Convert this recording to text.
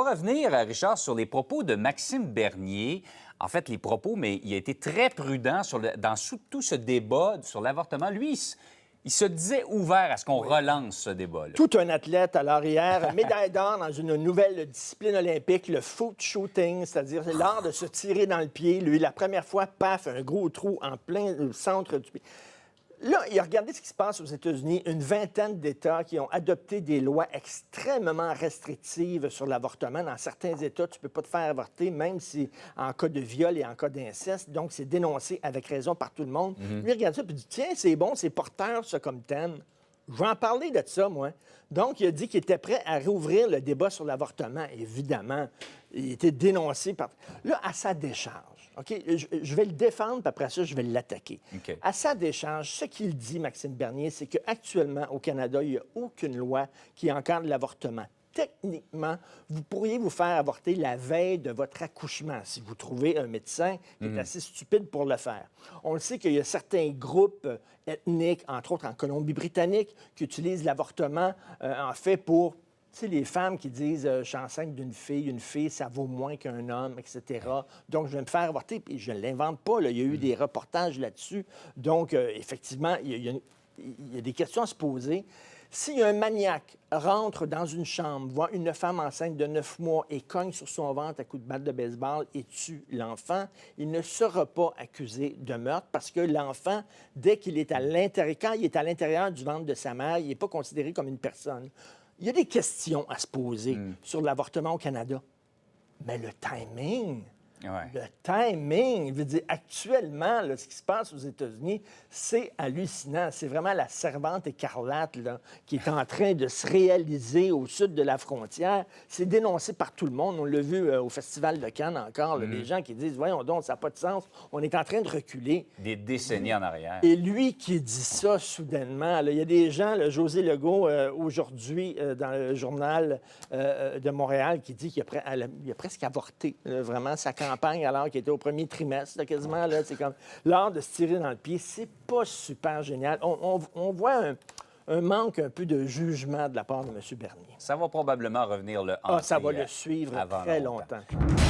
va revenir, Richard, sur les propos de Maxime Bernier. En fait, les propos, mais il a été très prudent dans tout ce débat sur l'avortement. Lui, il se disait ouvert à ce qu'on relance ce débat-là. Tout un athlète, alors hier, médaille d'or dans une nouvelle discipline olympique, le foot shooting, c'est-à-dire l'art de se tirer dans le pied. Lui, la première fois, paf, un gros trou en plein centre du pied. Là, il a regardé ce qui se passe aux États-Unis, une vingtaine d'États qui ont adopté des lois extrêmement restrictives sur l'avortement. Dans certains États, tu ne peux pas te faire avorter, même si en cas de viol et en cas d'inceste. Donc, c'est dénoncé avec raison par tout le monde. Lui, il regarde ça et dit, tiens, c'est bon, c'est porteur, ça, comme thème. Je vais en parler de ça, moi. Donc, il a dit qu'il était prêt à rouvrir le débat sur l'avortement. Évidemment, il était dénoncé par... Là, à sa décharge, OK? Je vais le défendre, puis après ça, je vais l'attaquer. OK. À sa décharge, ce qu'il dit, Maxime Bernier, c'est qu'actuellement, au Canada, il n'y a aucune loi qui encadre l'avortement. Techniquement, vous pourriez vous faire avorter la veille de votre accouchement si vous trouvez un médecin qui est assez stupide pour le faire. On le sait qu'il y a certains groupes ethniques, entre autres en Colombie-Britannique, qui utilisent l'avortement, en fait, pour... Tu sais, les femmes qui disent je suis enceinte d'une fille, une fille, ça vaut moins qu'un homme, etc. Donc, je vais me faire avorter, puis je ne l'invente pas. Là. Il y a eu des reportages là-dessus. Donc, effectivement, il y a des questions à se poser. Si un maniaque rentre dans une chambre, voit une femme enceinte de 9 mois et cogne sur son ventre à coups de batte de baseball et tue l'enfant, il ne sera pas accusé de meurtre parce que l'enfant, dès qu'il est à l'intérieur, quand il est à l'intérieur du ventre de sa mère, il n'est pas considéré comme une personne. Il y a des questions à se poser sur l'avortement au Canada. Mais le timing... Ouais. Le timing, je veux dire, actuellement, là, ce qui se passe aux États-Unis, c'est hallucinant. C'est vraiment la servante écarlate là, qui est en train de se réaliser au sud de la frontière. C'est dénoncé par tout le monde. On l'a vu au Festival de Cannes encore, là, des gens qui disent « Voyons donc, ça n'a pas de sens. On est en train de reculer. » Des décennies en arrière. Et lui qui dit ça soudainement, là, il y a des gens, là, José Legault, aujourd'hui, dans le journal de Montréal, qui dit qu'il a presque avorté, là, vraiment, sa campagne alors qu'il était au premier trimestre, là, quasiment. Là, c'est comme l'art de se tirer dans le pied. C'est pas super génial. On voit un manque un peu de jugement de la part de M. Bernier. Ça va probablement revenir le hanter ça va le suivre avant très longtemps. longtemps.